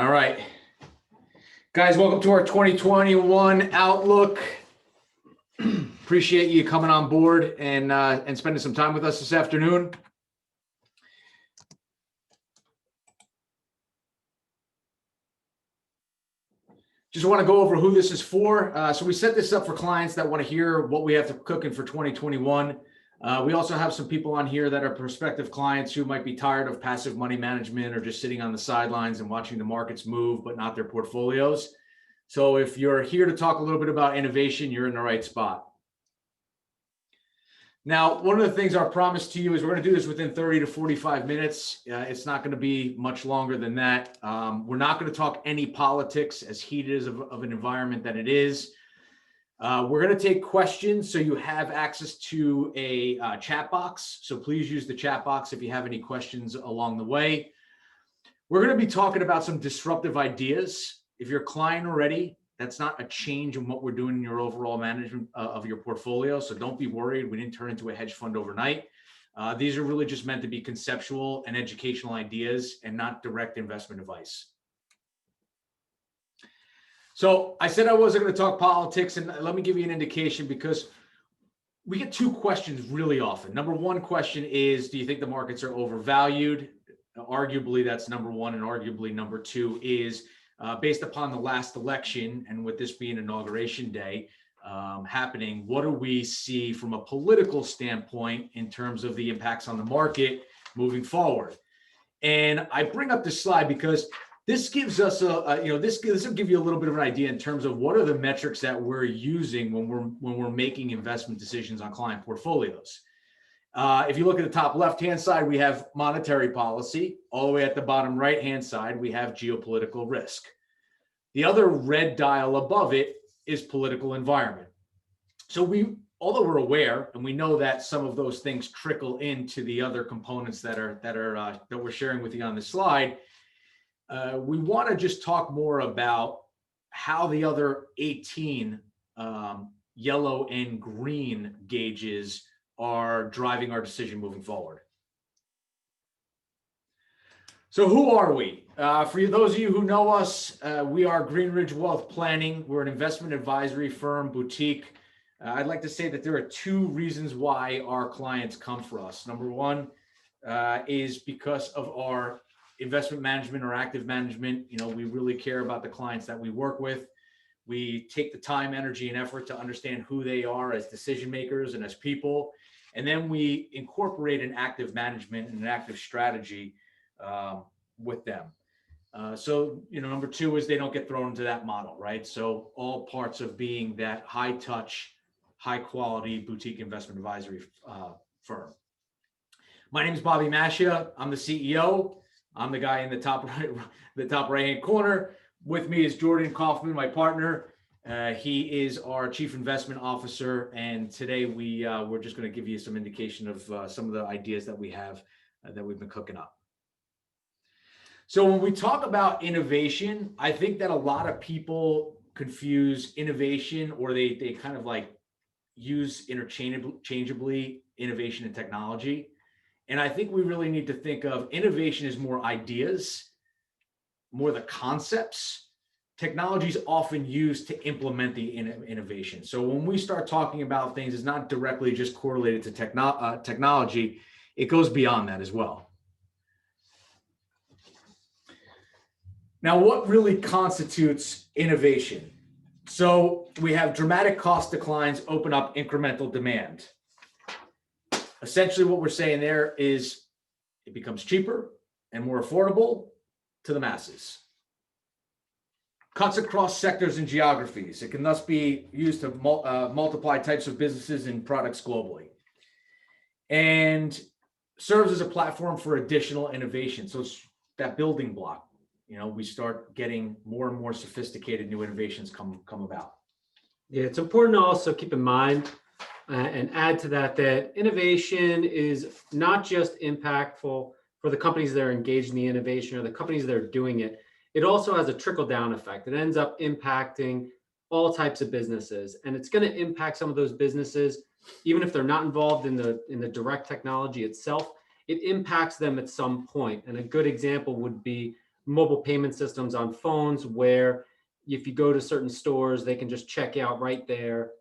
All right, guys, welcome to our 2021 Outlook. Appreciate you coming on board and spending some time with us this afternoon. Just want to go over who this is for. So we set this up for clients that want to hear what we have to cooking for 2021. We also have some people on here that are prospective clients who might be tired of passive money management or just sitting on the sidelines and watching the markets move, but not their portfolios. So if you're here to talk a little bit about innovation, you're in the right spot. Now, one of the things our promise to you is we're going to do this within 30 to 45 minutes. It's not going to be much longer than that. We're not going to talk any politics, as heated as of an environment that it is. We're going to take questions, so you have access to a chat box. So please use the chat box if you have any questions along the way. We're going to be talking about some disruptive ideas. If you're a client already, that's not a change in what we're doing in your overall management of your portfolio. So don't be worried. We didn't turn into a hedge fund overnight. These are really just meant to be conceptual and educational ideas and not direct investment advice. So I said I wasn't going to talk politics, and let me give you an indication, because we get two questions really often. Number one question is, do you think the markets are overvalued? Arguably, that's number one, and arguably number two is, based upon the last election, and with this being inauguration day happening, what do we see from a political standpoint in terms of the impacts on the market moving forward? And I bring up this slide because this gives us this will give you a little bit of an idea in terms of what are the metrics that we're using when we're making investment decisions on client portfolios. If you look at the top left-hand side, we have monetary policy. All the way at the bottom right-hand side, we have geopolitical risk. The other red dial above it is political environment. So although we're aware and we know that some of those things trickle into the other components that we're sharing with you on this slide, we want to just talk more about how the other 18 yellow and green gauges are driving our decision moving forward. So who are we? For those of you who know us, we are Greenridge Wealth Planning. We're an investment advisory firm, boutique. I'd like to say that there are two reasons why our clients come for us. Number one is because of our investment management or active management. We really care about the clients that we work with. We take the time, energy, and effort to understand who they are as decision makers and as people. And then we incorporate an active management and an active strategy with them. So number two is they don't get thrown into that model, right? So all parts of being that high touch, high quality boutique investment advisory firm. My name is Bobby Mascia. I'm the CEO. I'm the guy in the top right-hand corner. With me is Jordan Kaufman, my partner. He is our Chief Investment Officer, and today we're just going to give you some indication of some of the ideas that we have that we've been cooking up. So when we talk about innovation, I think that a lot of people confuse innovation, or they kind of like use interchangeably innovation and technology. And I think we really need to think of innovation as more ideas, more the concepts. Technology is often used to implement the innovation. So when we start talking about things, it's not directly just correlated to technology. It goes beyond that as well. Now, what really constitutes innovation? So we have dramatic cost declines open up incremental demand. Essentially, what we're saying there is it becomes cheaper and more affordable to the masses. Cuts across sectors and geographies. It can thus be used to multiply types of businesses and products globally. And serves as a platform for additional innovation. So it's that building block. We start getting more and more sophisticated new innovations come about. Yeah, it's important to also keep in mind and add to that innovation is not just impactful for the companies that are engaged in the innovation or the companies that are doing it. It also has a trickle-down effect. It ends up impacting all types of businesses, and it's going to impact some of those businesses, even if they're not involved in the direct technology itself. It impacts them at some point. And a good example would be mobile payment systems on phones where if you go to certain stores, they can just check out right there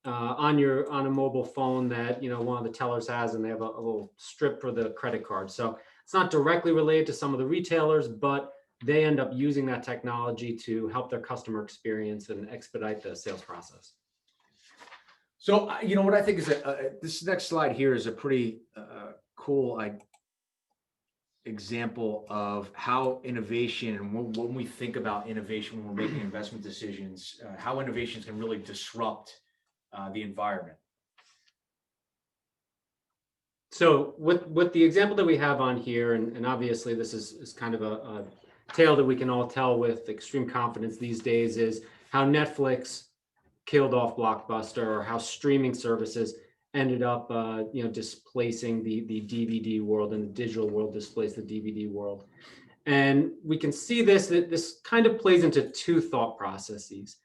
on a mobile phone that, one of the tellers has, and they have a little strip for the credit card. So it's not directly related to some of the retailers, but they end up using that technology to help their customer experience and expedite the sales process. So, what I think is that this next slide here is a pretty cool example of how innovation, and when we think about innovation, when we're making investment decisions, how innovations can really disrupt the environment. So with the example that we have on here, and obviously this is kind of a tale that we can all tell with extreme confidence these days, is how Netflix killed off Blockbuster, or how streaming services ended up displacing the DVD world, and the digital world displaced the DVD world. And we can see that this kind of plays into two thought processes.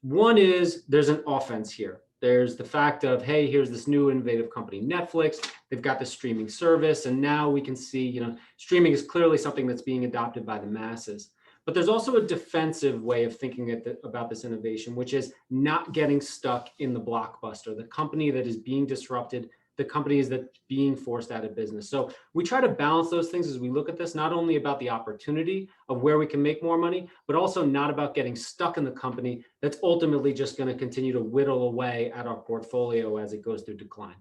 One is there's an offense here. There's the fact of, hey, here's this new innovative company, Netflix. They've got this streaming service, and now we can see, streaming is clearly something that's being adopted by the masses. But there's also a defensive way of thinking about this innovation, which is not getting stuck in the Blockbuster, the company that is being disrupted, the companies that being forced out of business. So we try to balance those things as we look at this, not only about the opportunity of where we can make more money, but also not about getting stuck in the company that's ultimately just going to continue to whittle away at our portfolio as it goes through decline.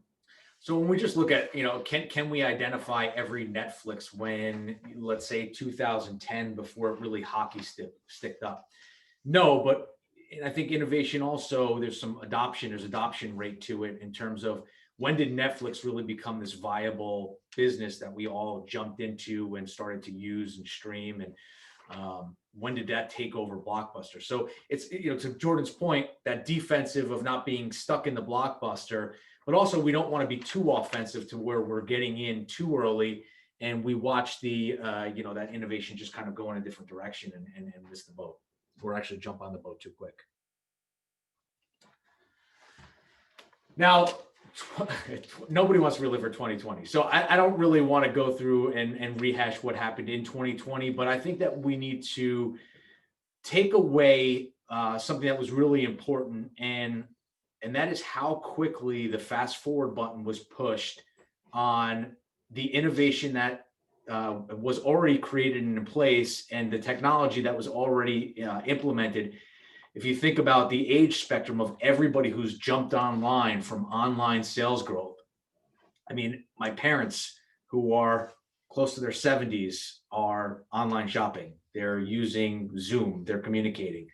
So when we just look at, can we identify every Netflix when, let's say 2010, before it really hockey sticked up? No, but I think innovation also, there's adoption rate to it, in terms of when did Netflix really become this viable business that we all jumped into and started to use and stream, and when did that take over Blockbuster? So it's, to Jordan's point, that defensive of not being stuck in the Blockbuster, but also we don't want to be too offensive to where we're getting in too early and we watch that innovation just kind of go in a different direction and miss the boat, or actually jump on the boat too quick. Now, nobody wants to relive for 2020. So I don't really want to go through and rehash what happened in 2020, but I think that we need to take away something that was really important, and that is how quickly the fast forward button was pushed on the innovation that was already created and in place, and the technology that was already implemented. If you think about the age spectrum of everybody who's jumped online from online sales growth, I mean, my parents, who are close to their 70s, are online shopping. They're using Zoom. They're communicating.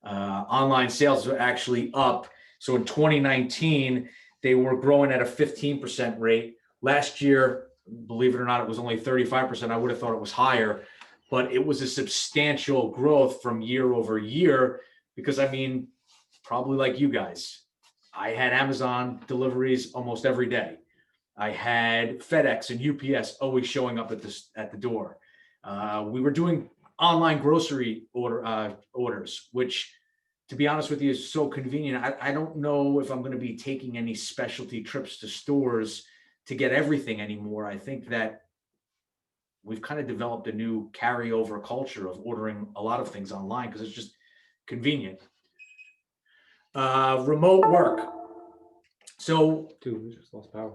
Online sales are actually up. So in 2019, they were growing at a 15% rate. Last year, believe it or not, it was only 35%. I would have thought it was higher, but it was a substantial growth from year over year. Because probably like you guys, I had Amazon deliveries almost every day. I had FedEx and UPS always showing up at the door. We were doing online grocery orders, which, to be honest with you, is so convenient. I don't know if I'm going to be taking any specialty trips to stores to get everything anymore. I think that we've kind of developed a new carryover culture of ordering a lot of things online because it's just convenient. Remote work. So, Dude, we just lost power.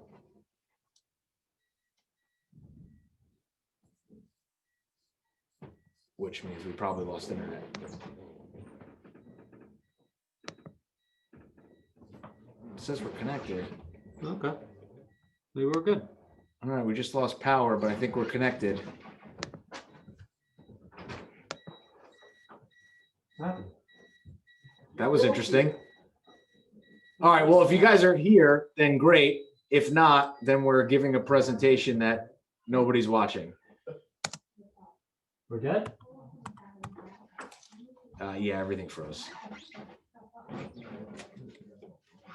Which means we probably lost internet. It says we're connected. Okay. We were good. All right, we just lost power, but I think we're connected. What happened? That was interesting. All right, well, if you guys are here, then great. If not, then we're giving a presentation that nobody's watching. We're dead? Yeah, everything froze.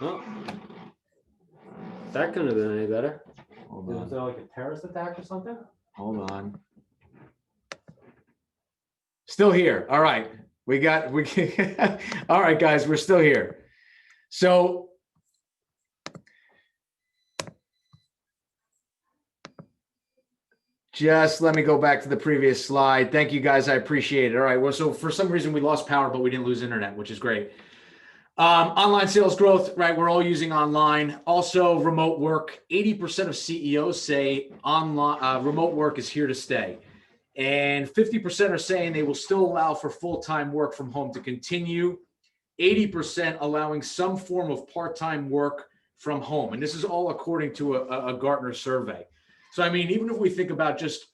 Oh. That couldn't have been any better. Hold Was on. there like a terrorist attack or something? Hold on. Still here. All right. All right, guys, we're still here. So Just let me go back to the previous slide. Thank you guys. I appreciate it. All right. Well, so for some reason we lost power, but we didn't lose internet, which is great. Online sales growth, right? We're all using online. Also, remote work. 80% of CEOs say online remote work is here to stay. And 50% are saying they will still allow for full-time work from home to continue. 80% allowing some form of part-time work from home. And this is all according to a Gartner survey. So, I mean, even if we think about just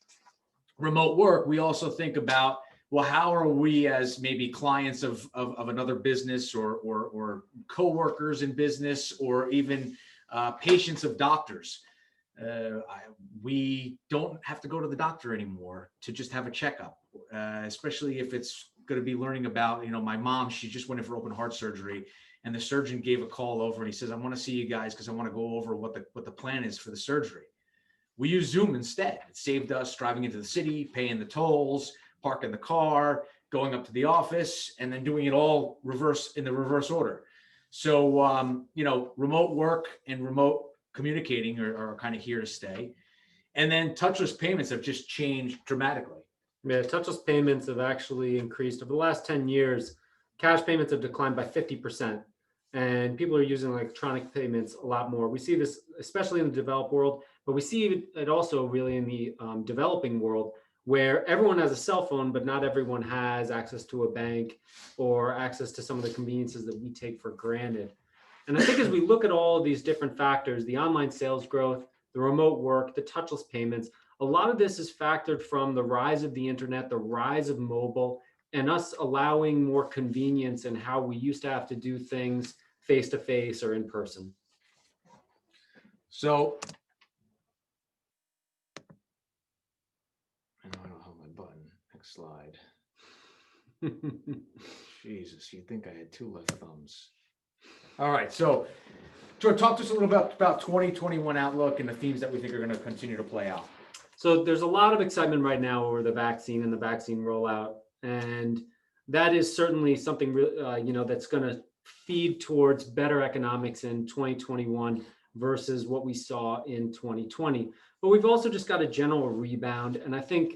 remote work, we also think about, well, how are we as maybe clients of another business or coworkers in business or even patients of doctors? We don't have to go to the doctor anymore to just have a checkup, especially if it's going to be learning about, my mom, she just went in for open heart surgery and the surgeon gave a call over and he says, I want to see you guys because I want to go over what the plan is for the surgery. We use Zoom instead. It saved us driving into the city, paying the tolls, parking the car, going up to the office, and then doing it all in the reverse order. So, remote work and remote communicating are kind of here to stay. And then touchless payments have just changed dramatically. Yeah, touchless payments have actually increased over the last 10 years. Cash payments have declined by 50%. And people are using electronic payments a lot more. We see this especially in the developed world, but we see it also really in the developing world, where everyone has a cell phone, but not everyone has access to a bank or access to some of the conveniences that we take for granted. And I think as we look at all of these different factors, the online sales growth, the remote work, the touchless payments, a lot of this is factored from the rise of the internet, the rise of mobile, and us allowing more convenience in how we used to have to do things face-to-face or in person. So, I don't have my button. Next slide. Jesus, you'd think I had two left thumbs. All right, so George, talk to us a little bit about 2021 outlook and the themes that we think are going to continue to play out. So there's a lot of excitement right now over the vaccine and the vaccine rollout. And that is certainly something, that's going to feed towards better economics in 2021 versus what we saw in 2020. But we've also just got a general rebound. And I think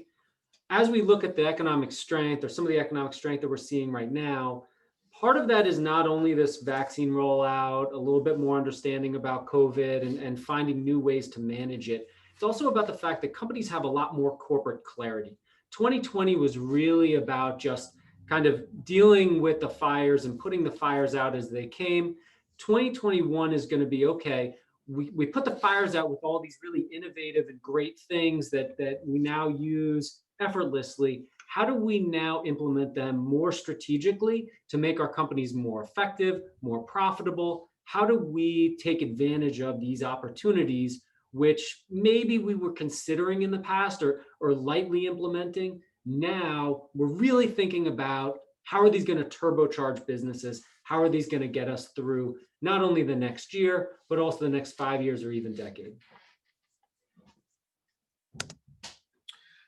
as we look at the economic strength or some of the economic strength that we're seeing right now, part of that is not only this vaccine rollout, a little bit more understanding about COVID and finding new ways to manage it. It's also about the fact that companies have a lot more corporate clarity. 2020 was really about just kind of dealing with the fires and putting the fires out as they came. 2021 is going to be, okay, we put the fires out with all these really innovative and great things that we now use effortlessly. How do we now implement them more strategically to make our companies more effective, more profitable? How do we take advantage of these opportunities, which maybe we were considering in the past or lightly implementing? Now we're really thinking about how are these going to turbocharge businesses? How are these going to get us through not only the next year, but also the next 5 years or even decade?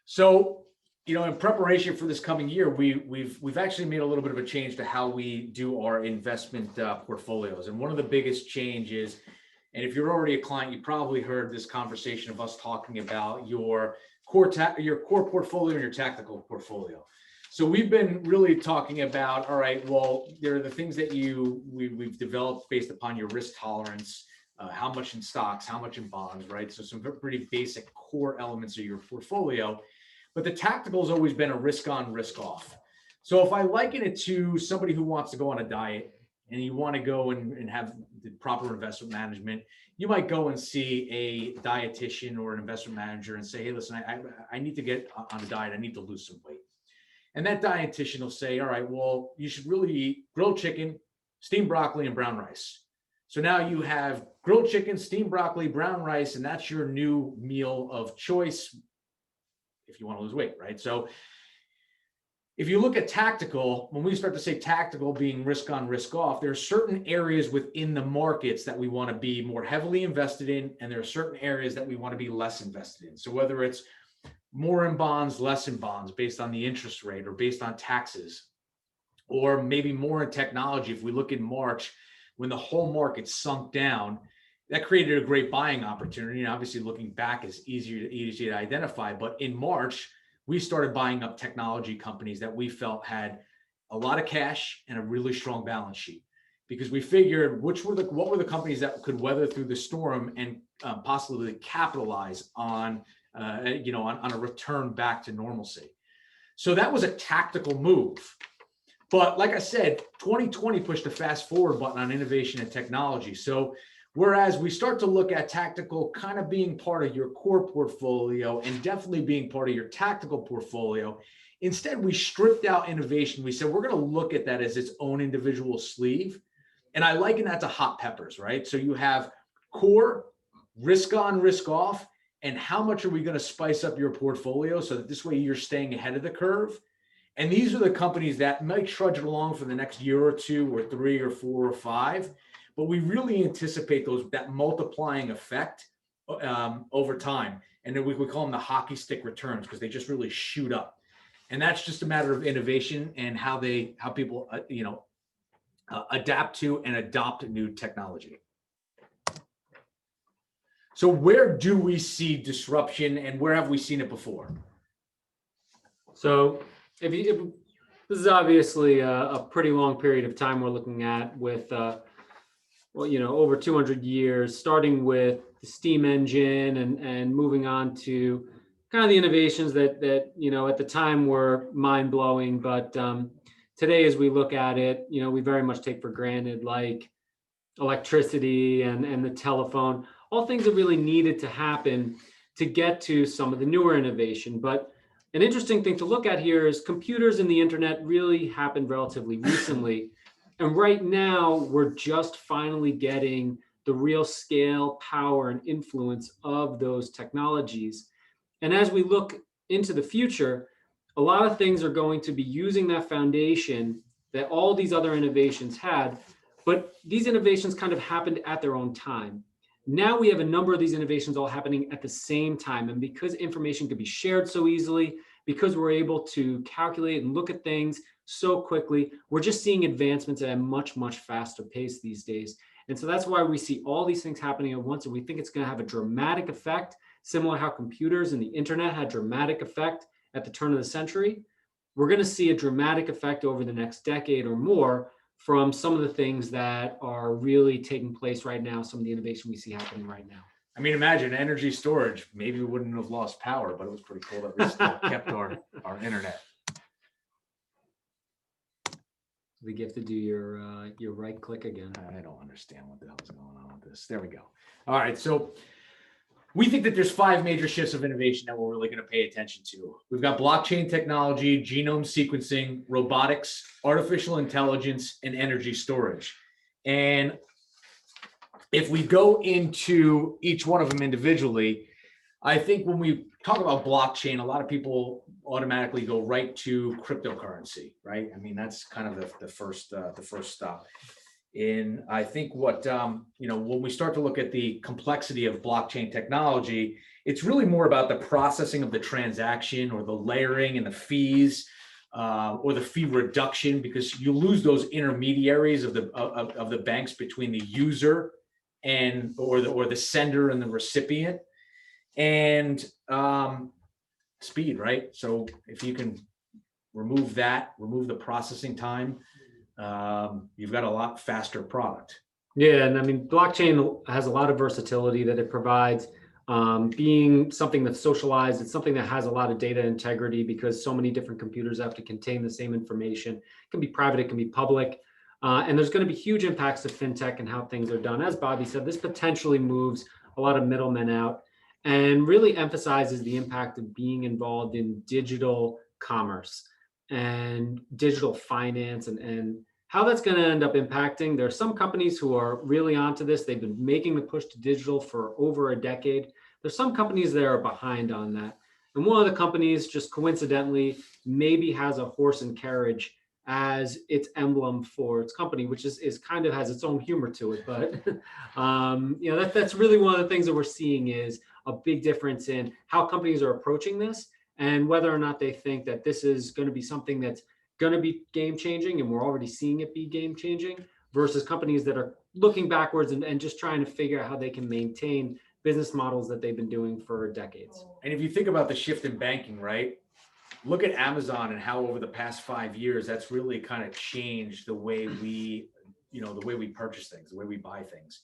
So, in preparation for this coming year, we've actually made a little bit of a change to how we do our investment portfolios. And one of the biggest changes, and if you're already a client, you probably heard this conversation of us talking about your core portfolio and your tactical portfolio. So we've been really talking about, all right, well, there are the things that we've developed based upon your risk tolerance, how much in stocks, how much in bonds, right? So some pretty basic core elements of your portfolio. But the tactical has always been a risk on, risk off. So if I liken it to somebody who wants to go on a diet and you want to go and have the proper investment management, you might go and see a dietitian or an investment manager and say, hey, listen, I need to get on a diet. I need to lose some weight. And that dietitian will say, all right, well, you should really eat grilled chicken, steamed broccoli, and brown rice. So now you have grilled chicken, steamed broccoli, brown rice, and that's your new meal of choice if you want to lose weight, right? So if you look at tactical, when we start to say tactical being risk on, risk off, there are certain areas within the markets that we want to be more heavily invested in, and there are certain areas that we want to be less invested in. So whether it's more in bonds, less in bonds based on the interest rate or based on taxes, or maybe more in technology. If we look in March, when the whole market sunk down, that created a great buying opportunity. And obviously looking back is easy to identify. But in March, we started buying up technology companies that we felt had a lot of cash and a really strong balance sheet, because we figured what were the companies that could weather through the storm and possibly capitalize on on a return back to normalcy. So that was a tactical move. But like I said, 2020 pushed a fast forward button on innovation and technology. So whereas we start to look at tactical kind of being part of your core portfolio and definitely being part of your tactical portfolio, instead we stripped out innovation. We said we're going to look at that as its own individual sleeve. And I liken that to hot peppers, right? So you have core, risk on, risk off, and how much are we going to spice up your portfolio so that this way you're staying ahead of the curve. And these are the companies that might trudge it along for the next year or two or 3 or 4 or 5. But we really anticipate that multiplying effect over time. And then we call them the hockey stick returns, because they just really shoot up. And that's just a matter of innovation and how people adapt to and adopt new technology. So where do we see disruption, and where have we seen it before? So if this is obviously a pretty long period of time we're looking at with over 200 years, starting with the steam engine and moving on to kind of the innovations that at the time were mind blowing, but today as we look at it, we very much take for granted, like electricity and the telephone, all things that really needed to happen to get to some of the newer innovation. But an interesting thing to look at here is computers and the internet really happened relatively recently. And right now, we're just finally getting the real scale, power, and influence of those technologies. And as we look into the future, a lot of things are going to be using that foundation that all these other innovations had, but these innovations kind of happened at their own time. Now we have a number of these innovations all happening at the same time. And because information can be shared so easily, because we're able to calculate and look at things so quickly, we're just seeing advancements at a much, much faster pace these days. And so that's why we see all these things happening at once. And we think it's going to have a dramatic effect, similar to how computers and the internet had dramatic effect at the turn of the century. We're going to see a dramatic effect over the next decade or more from some of the things that are really taking place right now, some of the innovation we see happening right now. I mean, imagine energy storage. Maybe we wouldn't have lost power, but it was pretty cool that we still kept our internet. We get to do your right click again. I don't understand what the hell is going on with this. There we go. All right, so we think that there's 5 major shifts of innovation that we're really going to pay attention to. We've got blockchain technology, genome sequencing, robotics, artificial intelligence, and energy storage. And if we go into each one of them individually, I think when we talk about blockchain, a lot of people automatically go right to cryptocurrency, right? I mean, that's kind of the first stop. And I think when we start to look at the complexity of blockchain technology, it's really more about the processing of the transaction, or the layering and the fees, or the fee reduction, because you lose those intermediaries of the banks between the user and or the sender and the recipient, and speed, right? So if you can remove the processing time, you've got a lot faster product. Yeah, and I mean, blockchain has a lot of versatility that it provides. Being something that's socialized, it's something that has a lot of data integrity, because so many different computers have to contain the same information. It can be private, it can be public. And there's going to be huge impacts to fintech and how things are done. As Bobby said, this potentially moves a lot of middlemen out and really emphasizes the impact of being involved in digital commerce and digital finance, and how that's going to end up impacting. There are some companies who are really onto this. They've been making the push to digital for over a decade. There's some companies that are behind on that. And one of the companies, just coincidentally, maybe has a horse and carriage as its emblem for its company, which is kind of has its own humor to it. But that's really one of the things that we're seeing is a big difference in how companies are approaching this, and whether or not they think that this is going to be something that's going to be game changing, and we're already seeing it be game changing, versus companies that are looking backwards and just trying to figure out how they can maintain business models that they've been doing for decades. And if you think about the shift in banking, right? Look at Amazon and how over the past 5 years, that's really kind of changed the way we, the way we purchase things, the way we buy things.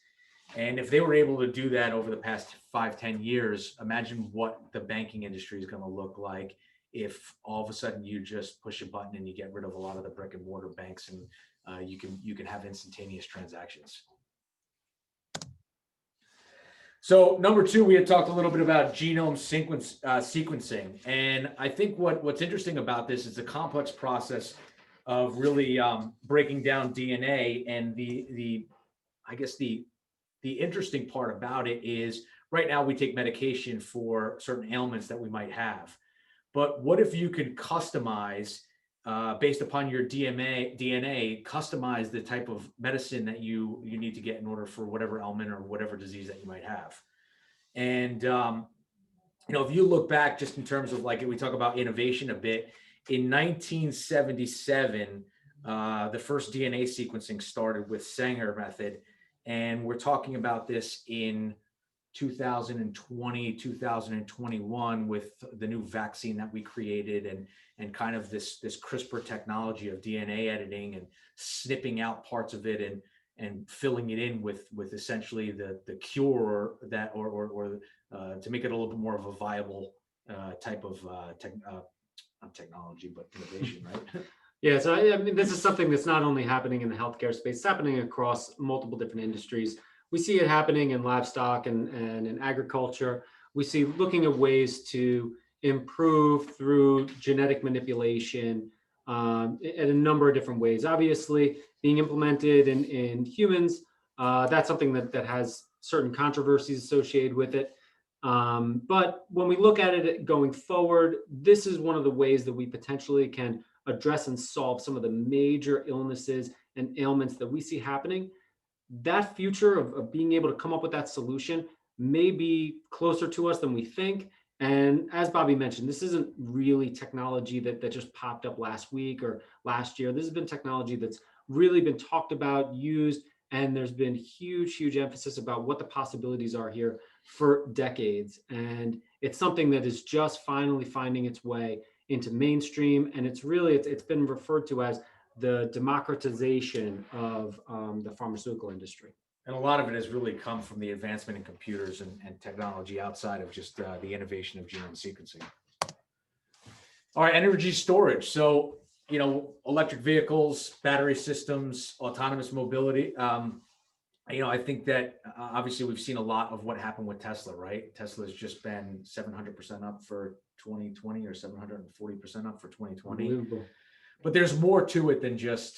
And if they were able to do that over the past 5-10 years, imagine what the banking industry is going to look like if all of a sudden you just push a button and you get rid of a lot of the brick and mortar banks, and you can have instantaneous transactions. So number two, we had talked a little bit about genome sequencing. And I think what's interesting about this is the complex process of really breaking down DNA. And I guess the interesting part about it is right now we take medication for certain ailments that we might have. But what if you could customize based upon your DNA, customize the type of medicine that you need to get in order for whatever ailment or whatever disease that you might have. And, if you look back just in terms of we talk about innovation a bit, in 1977, the first DNA sequencing started with Sanger method. And we're talking about this in 2020, 2021 with the new vaccine that we created and kind of this CRISPR technology of DNA editing and snipping out parts of it and filling it in with essentially the cure that or to make it a little bit more of a viable type of not technology, but innovation, right? Yeah, so I mean, this is something that's not only happening in the healthcare space, it's happening across multiple different industries. We see it happening in livestock and in agriculture. We see looking at ways to improve through genetic manipulation in a number of different ways. Obviously, being implemented in humans, that's something that has certain controversies associated with it. But when we look at it going forward, this is one of the ways that we potentially can address and solve some of the major illnesses and ailments that we see happening. That future of being able to come up with that solution may be closer to us than we think. And as Bobby mentioned, this isn't really technology that just popped up last week or last year. This has been technology that's really been talked about, used, and there's been huge emphasis about what the possibilities are here for decades. And it's something that is just finally finding its way into mainstream. And it's been referred to as the democratization of the pharmaceutical industry. And a lot of it has really come from the advancement in computers and technology outside of just the innovation of genome sequencing. All right, energy storage. So, electric vehicles, battery systems, autonomous mobility. I think that obviously we've seen a lot of what happened with Tesla, right? Tesla's just been 700% up for 2020 or 740% up for 2020. But there's more to it than just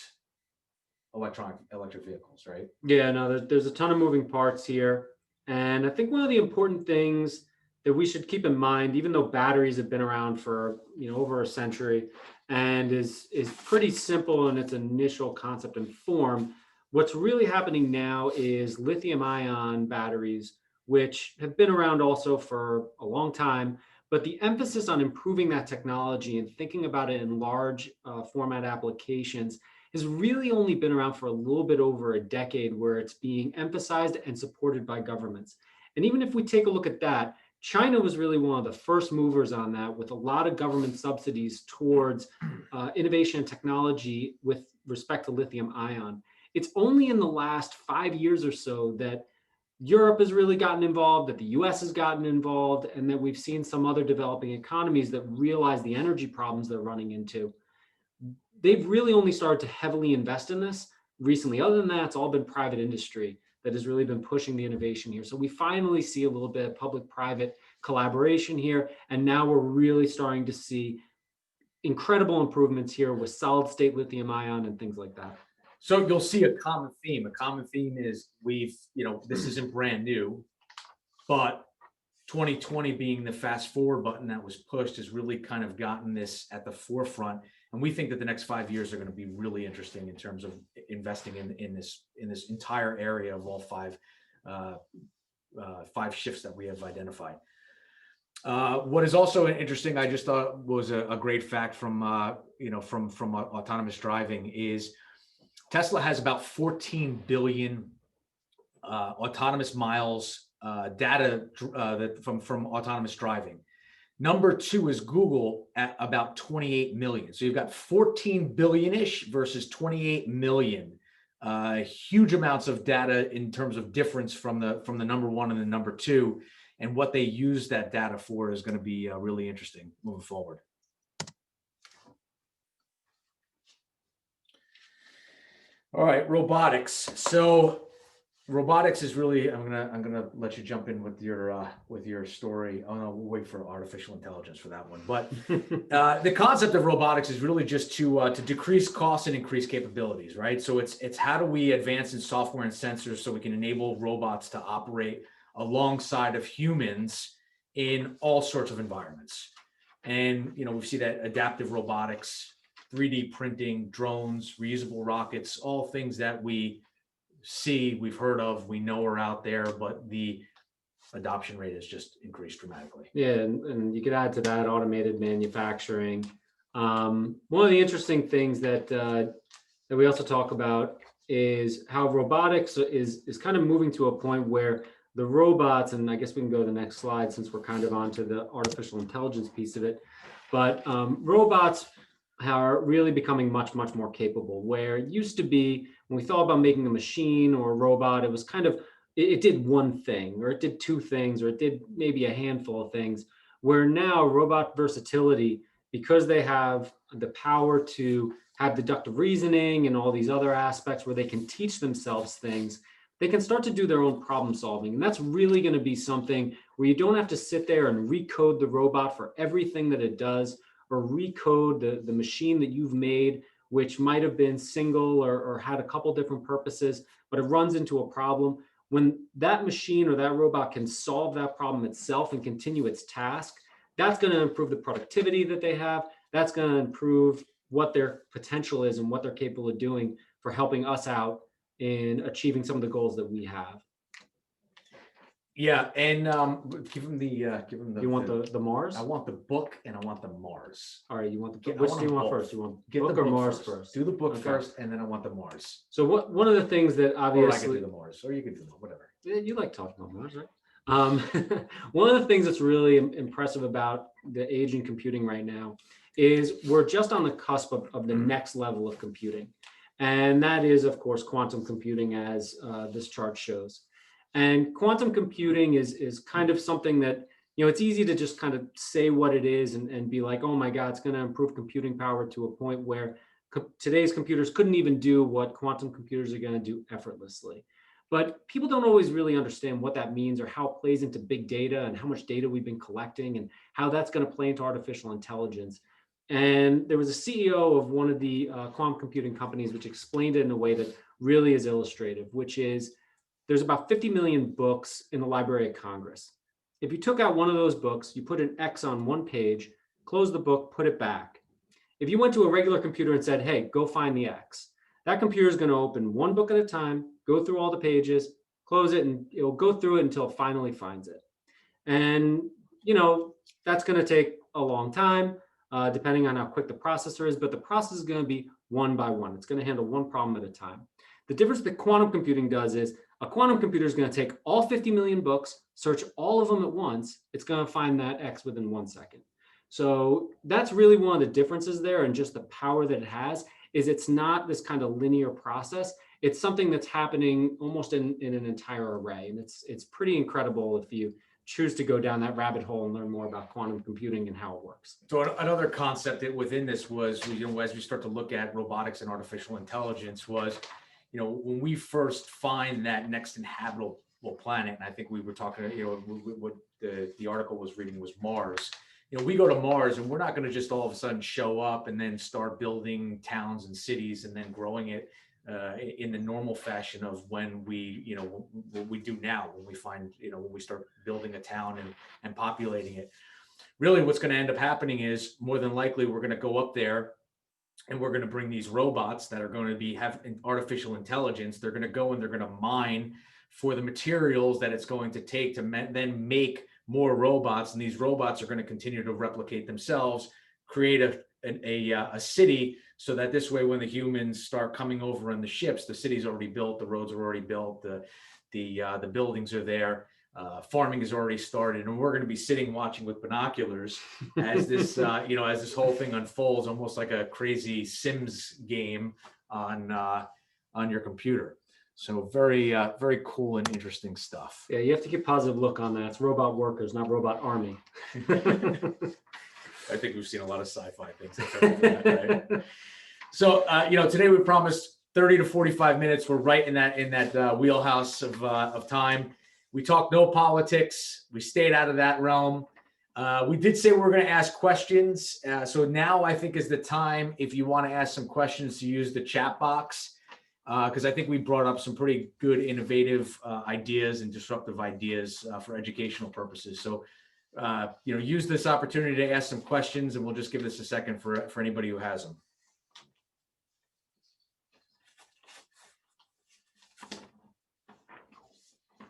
electric vehicles, right? Yeah, no, there's a ton of moving parts here. And I think one of the important things that we should keep in mind, even though batteries have been around for over a century and is pretty simple in its initial concept and form, what's really happening now is lithium ion batteries, which have been around also for a long time. But the emphasis on improving that technology and thinking about it in large format applications has really only been around for a little bit over a decade, where it's being emphasized and supported by governments. And even if we take a look at that, China was really one of the first movers on that, with a lot of government subsidies towards innovation and technology with respect to lithium ion. It's only in the last 5 years or so that Europe has really gotten involved, that the US has gotten involved, and that we've seen some other developing economies that realize the energy problems they're running into. They've really only started to heavily invest in this recently. Other than that, it's all been private industry that has really been pushing the innovation here. So we finally see a little bit of public-private collaboration here, and now we're really starting to see incredible improvements here with solid-state lithium ion and things like that. So you'll see a common theme. A common theme is this isn't brand new, but 2020 being the fast forward button that was pushed has really kind of gotten this at the forefront. And we think that the next 5 years are going to be really interesting in terms of investing in this entire area of all five shifts that we have identified. What is also interesting, I just thought was a great fact from autonomous driving, is Tesla has about 14 billion autonomous miles, data from autonomous driving. Number 2 is Google at about 28 million. So you've got 14 billion-ish versus 28 million. Huge amounts of data in terms of difference from the number 1 and the number 2. And what they use that data for is going to be really interesting moving forward. All right, robotics. So robotics is really, I'm gonna let you jump in with your story. Oh no, we'll wait for artificial intelligence for that one. But the concept of robotics is really just to decrease costs and increase capabilities, right? So it's how do we advance in software and sensors so we can enable robots to operate alongside of humans in all sorts of environments. And we see that adaptive robotics, 3D printing, drones, reusable rockets, all things that we see, we've heard of, we know are out there, but the adoption rate has just increased dramatically. Yeah, and you could add to that automated manufacturing. One of the interesting things that we also talk about is how robotics is kind of moving to a point where the robots, and I guess we can go to the next slide since we're kind of onto the artificial intelligence piece of it, but robots are really becoming much more capable, where it used to be when we thought about making a machine or a robot, it was kind of, it did one thing, or it did two things, or it did maybe a handful of things, where now robot versatility, because they have the power to have deductive reasoning and all these other aspects where they can teach themselves things, they can start to do their own problem solving. And that's really going to be something where you don't have to sit there and recode the robot for everything that it does, or recode the machine that you've made, which might have been single or had a couple different purposes, but it runs into a problem. When that machine or that robot can solve that problem itself and continue its task, that's going to improve the productivity that they have. That's going to improve what their potential is and what they're capable of doing for helping us out in achieving some of the goals that we have. Yeah, and give him the. You want the Mars? I want the book and I want the Mars. All right, you want the I which want do you them want both. first? You want Get book the or book Mars first? Do the book Okay. first, and then I want the Mars. So one of the things that Or I can obviously do the Mars, or you can do the whatever. you like talking about Mars, right? One of the things that's really impressive about the age in computing right now is we're just on the cusp of the next level of computing. And that is, of course, quantum computing, as this chart shows. And quantum computing is kind of something that, it's easy to just kind of say what it is and be like, oh my God, it's going to improve computing power to a point where today's computers couldn't even do what quantum computers are going to do effortlessly. But people don't always really understand what that means or how it plays into big data and how much data we've been collecting and how that's going to play into artificial intelligence. And there was a CEO of one of the quantum computing companies which explained it in a way that really is illustrative, which is there's about 50 million books in the Library of Congress. If you took out one of those books, you put an X on one page, close the book, put it back. If you went to a regular computer and said, hey, go find the X, that computer is going to open one book at a time, go through all the pages, close it, and it'll go through it until it finally finds it. And, that's going to take a long time, depending on how quick the processor is, but the process is going to be one by one. It's going to handle one problem at a time. The difference that quantum computing does is a quantum computer is going to take all 50 million books, search all of them at once. It's going to find that X within 1 second. So that's really one of the differences there, and just the power that it has is it's not this kind of linear process. It's something that's happening almost in an entire array. And it's pretty incredible if you choose to go down that rabbit hole and learn more about quantum computing and how it works. So another concept that within this was, as we start to look at robotics and artificial intelligence was, when we first find that next inhabitable planet, and I think we were talking, what the article was reading was Mars. We go to Mars and we're not going to just all of a sudden show up and then start building towns and cities and then growing it in the normal fashion of when what we do now, when we find, when we start building a town and populating it. Really what's going to end up happening is more than likely we're going to go up there and we're going to bring these robots that are going to have artificial intelligence. They're going to go and they're going to mine for the materials that it's going to take to then make more robots. And these robots are going to continue to replicate themselves, create a city, so that this way, when the humans start coming over in the ships, the city's already built, the roads are already built, The buildings are there. Farming has already started, and we're going to be sitting watching with binoculars as this, as this whole thing unfolds, almost like a crazy Sims game on your computer. So very, very cool and interesting stuff. Yeah, you have to keep positive look on that. It's robot workers, not robot army. I think we've seen a lot of sci-fi things. Like that, right? So, today we promised 30 to 45 minutes. We're right in that wheelhouse of time. We talked no politics. We stayed out of that realm. We did say we were going to ask questions. So now I think is the time, if you want to ask some questions, to use the chat box. Because I think we brought up some pretty good innovative ideas and disruptive ideas for educational purposes. So, use this opportunity to ask some questions, and we'll just give this a second for anybody who has them.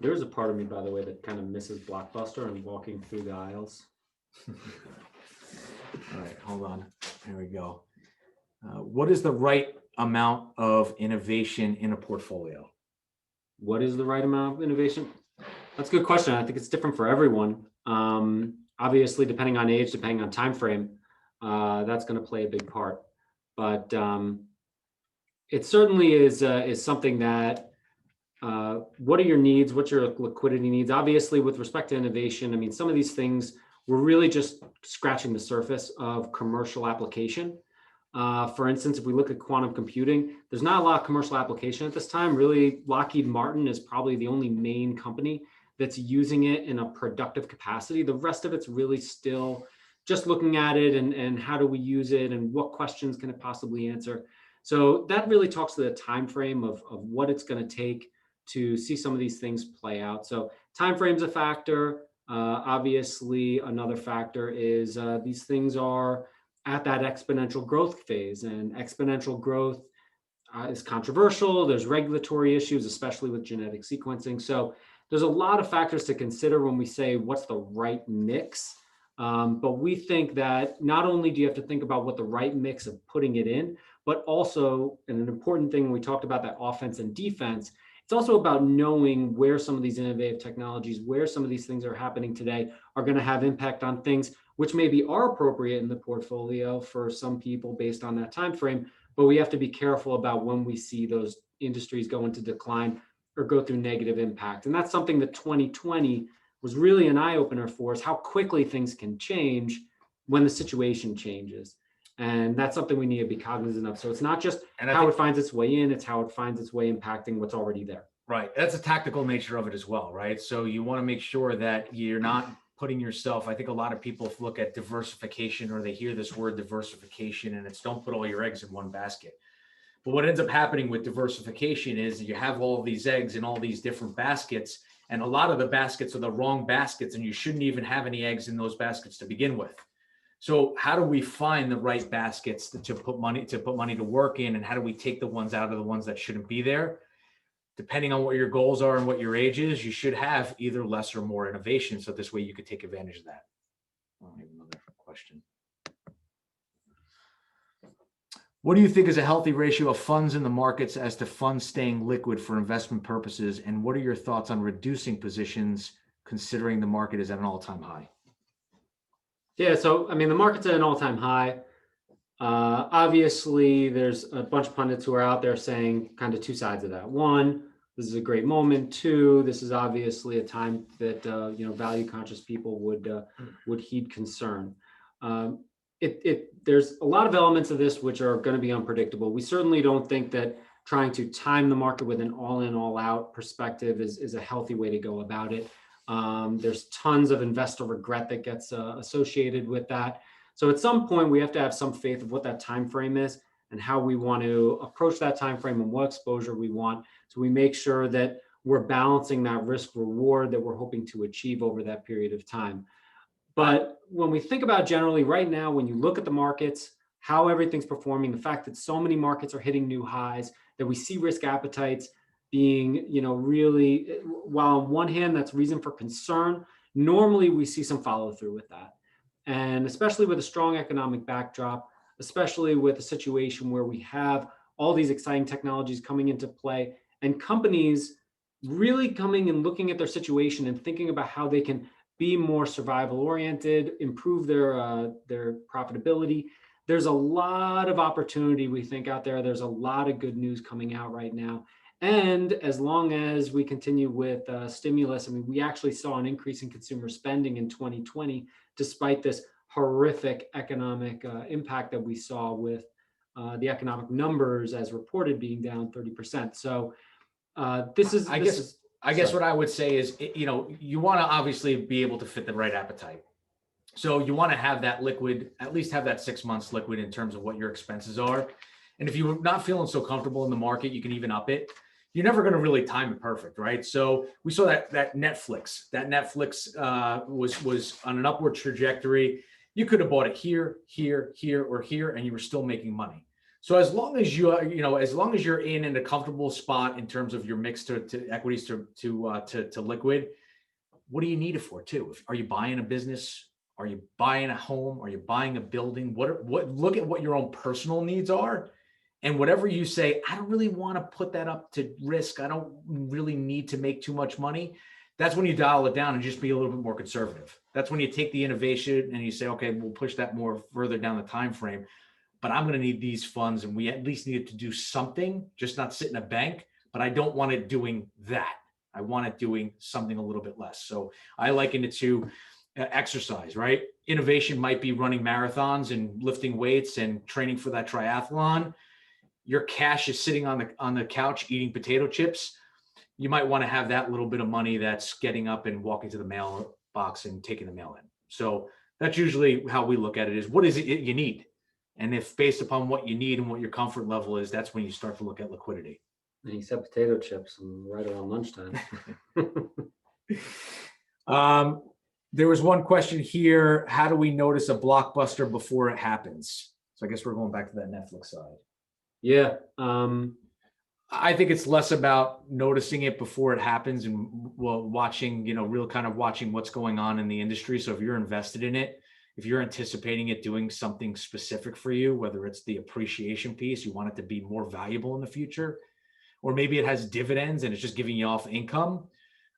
There's a part of me, by the way, that kind of misses Blockbuster and walking through the aisles. All right, hold on. There we go. What is the right amount of innovation in a portfolio? What is the right amount of innovation? That's a good question. I think it's different for everyone. Obviously, depending on age, depending on time frame, that's going to play a big part. But it certainly is something that. What are your needs? What's your liquidity needs? Obviously, with respect to innovation, I mean, some of these things we're really just scratching the surface of commercial application. For instance, if we look at quantum computing, there's not a lot of commercial application at this time. Really, Lockheed Martin is probably the only main company that's using it in a productive capacity. The rest of it's really still just looking at it and how do we use it and what questions can it possibly answer. So that really talks to the time frame of what it's going to take to see some of these things play out. So time frame's a factor. Obviously, another factor is these things are at that exponential growth phase, and exponential growth is controversial. There's regulatory issues, especially with genetic sequencing. So there's a lot of factors to consider when we say what's the right mix. But we think that not only do you have to think about what the right mix of putting it in, but also, and an important thing when we talked about that offense and defense, it's also about knowing where some of these innovative technologies, where some of these things are happening today are going to have impact on things which maybe are appropriate in the portfolio for some people based on that time frame. But we have to be careful about when we see those industries go into decline or go through negative impact. And that's something that 2020 was really an eye-opener for us, how quickly things can change when the situation changes. And that's something we need to be cognizant of. So it's not just how it finds its way in, it's how it finds its way impacting what's already there. Right. That's a tactical nature of it as well, right? So you want to make sure that you're not putting yourself, I think a lot of people look at diversification, or they hear this word diversification, and it's don't put all your eggs in one basket. But what ends up happening with diversification is you have all these eggs in all these different baskets, and a lot of the baskets are the wrong baskets, and you shouldn't even have any eggs in those baskets to begin with. So how do we find the right baskets to put money to work in, and how do we take the ones out of the ones that shouldn't be there? Depending on what your goals are and what your age is, you should have either less or more innovation. So this way you could take advantage of that. Oh, I have another question. What do you think is a healthy ratio of funds in the markets as to funds staying liquid for investment purposes? And what are your thoughts on reducing positions considering the market is at an all-time high? Yeah, so I mean, the market's at an all-time high. Obviously, there's a bunch of pundits who are out there saying kind of two sides of that. One, this is a great moment. Two, this is obviously a time that value-conscious people would heed concern. There's a lot of elements of this which are going to be unpredictable. We certainly don't think that trying to time the market with an all-in, all-out perspective is a healthy way to go about it. There's tons of investor regret that gets associated with that. So at some point, we have to have some faith of what that time frame is and how we want to approach that time frame and what exposure we want. So we make sure that we're balancing that risk reward that we're hoping to achieve over that period of time. But when we think about generally right now, when you look at the markets, how everything's performing, the fact that so many markets are hitting new highs, that we see risk appetites being, really, while on one hand, that's reason for concern, normally we see some follow through with that. And especially with a strong economic backdrop, especially with a situation where we have all these exciting technologies coming into play and companies, really coming and looking at their situation and thinking about how they can be more survival oriented, improve their profitability. There's a lot of opportunity we think out there. There's a lot of good news coming out right now. And as long as we continue with stimulus, I mean, we actually saw an increase in consumer spending in 2020, despite this horrific economic impact that we saw with the economic numbers as reported being down 30%. So this is, I guess what I would say is, you know, you want to obviously be able to fit the right appetite. So you want to have that liquid, at least have that 6 months liquid in terms of what your expenses are. And if you're not feeling so comfortable in the market, you can even up it. You're never going to really time it perfect, right? So we saw that Netflix was on an upward trajectory. You could have bought it here, or here, and you were still making money. So as long as as long as you're in a comfortable spot in terms of your mix to equities to liquid, what do you need it for too? Are you buying a business? Are you buying a home? Are you buying a building? Look at what your own personal needs are. And whatever you say, I don't really want to put that up to risk. I don't really need to make too much money. That's when you dial it down and just be a little bit more conservative. That's when you take the innovation and you say, okay, we'll push that more further down the time frame. But I'm going to need these funds, and we at least need to do something, just not sit in a bank. But I don't want it doing that. I want it doing something a little bit less. So I liken it to exercise, right? Innovation might be running marathons and lifting weights and training for that triathlon. Your cash is sitting on the couch eating potato chips. You might want to have that little bit of money that's getting up and walking to the mailbox and taking the mail in. So that's usually how we look at it: is what is it you need? And if based upon what you need and what your comfort level is, that's when you start to look at liquidity. And he said potato chips right around lunchtime. There was one question here: how do we notice a blockbuster before it happens? So I guess we're going back to that Netflix side. Yeah. I think it's less about noticing it before it happens and watching, watching what's going on in the industry. So if you're invested in it, if you're anticipating it doing something specific for you, whether it's the appreciation piece, you want it to be more valuable in the future, or maybe it has dividends and it's just giving you off income.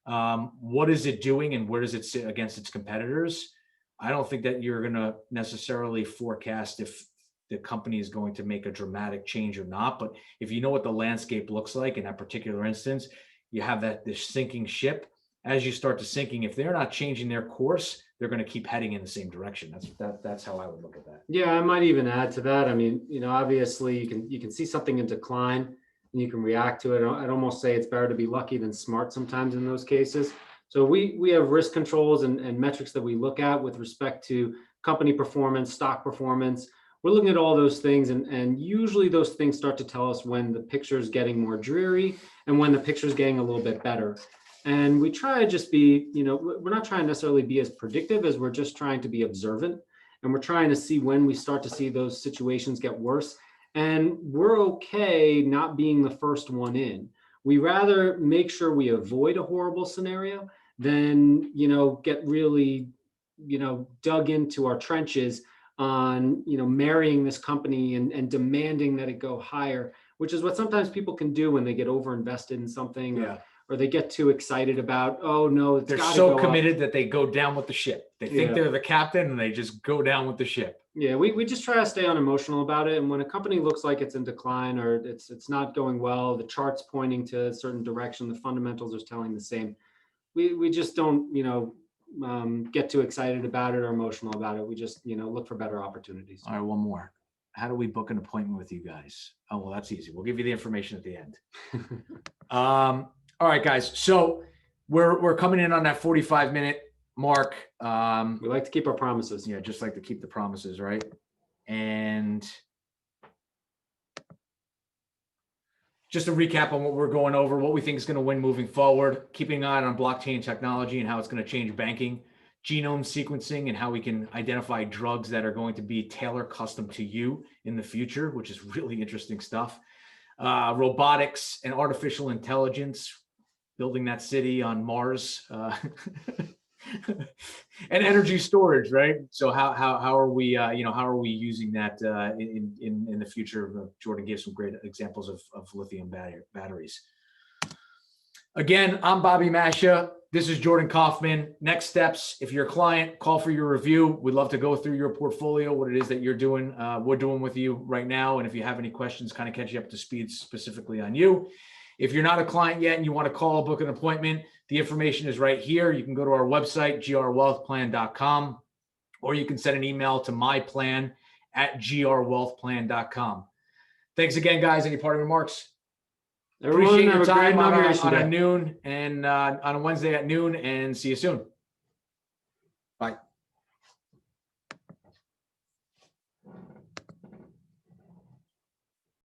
What is it doing and where does it sit against its competitors? I don't think that you're going to necessarily forecast if the company is going to make a dramatic change or not. But if you know what the landscape looks like in that particular instance, you have this sinking ship. As you start to sinking, if they're not changing their course, they're going to keep heading in the same direction. That's how I would look at that. Yeah, I might even add to that. I mean, obviously you can see something in decline and you can react to it. I'd almost say it's better to be lucky than smart sometimes in those cases. So we have risk controls and metrics that we look at with respect to company performance, stock performance. We're looking at all those things, and usually those things start to tell us when the picture is getting more dreary and when the picture is getting a little bit better. And we try to just be, we're not trying to necessarily be as predictive as we're just trying to be observant. And we're trying to see when we start to see those situations get worse. And we're okay not being the first one in. We rather make sure we avoid a horrible scenario than, get really, dug into our trenches on, marrying this company and demanding that it go higher, which is what sometimes people can do when they get overinvested in something. Yeah. Or they get too excited about, oh no, they're so committed that they go down with the ship. They think they're the captain and they just go down with the ship. Yeah, we just try to stay unemotional about it. And when a company looks like it's in decline or it's not going well, the chart's pointing to a certain direction, the fundamentals are telling the same. We just don't, get too excited about it or emotional about it. We just, look for better opportunities. All right, one more. How do we book an appointment with you guys? Oh, well, that's easy. We'll give you the information at the end. All right, guys. So we're coming in on that 45-minute mark. We like to keep our promises. Yeah, just like to keep the promises, right? And just a recap on what we're going over, what we think is going to win moving forward, keeping an eye on blockchain technology and how it's going to change banking, genome sequencing and how we can identify drugs that are going to be tailor custom to you in the future, which is really interesting stuff. Robotics and artificial intelligence, building that city on Mars, and energy storage, right? So how are we how are we using that in the future? Jordan gave some great examples of lithium batteries. Again, I'm Bobby Masha. This is Jordan Kaufman. Next steps, if you're a client, call for your review. We'd love to go through your portfolio, what it is that you're doing, we're doing with you right now. And if you have any questions, kind of catch you up to speed specifically on you. If you're not a client yet and you want to call, book an appointment, the information is right here. You can go to our website, grwealthplan.com, or you can send an email to myplan@grwealthplan.com. Thanks again, guys. Any parting remarks? Everyone Appreciate have your a great time on inauguration a day. noon and on a Wednesday at noon, and see you soon. Bye.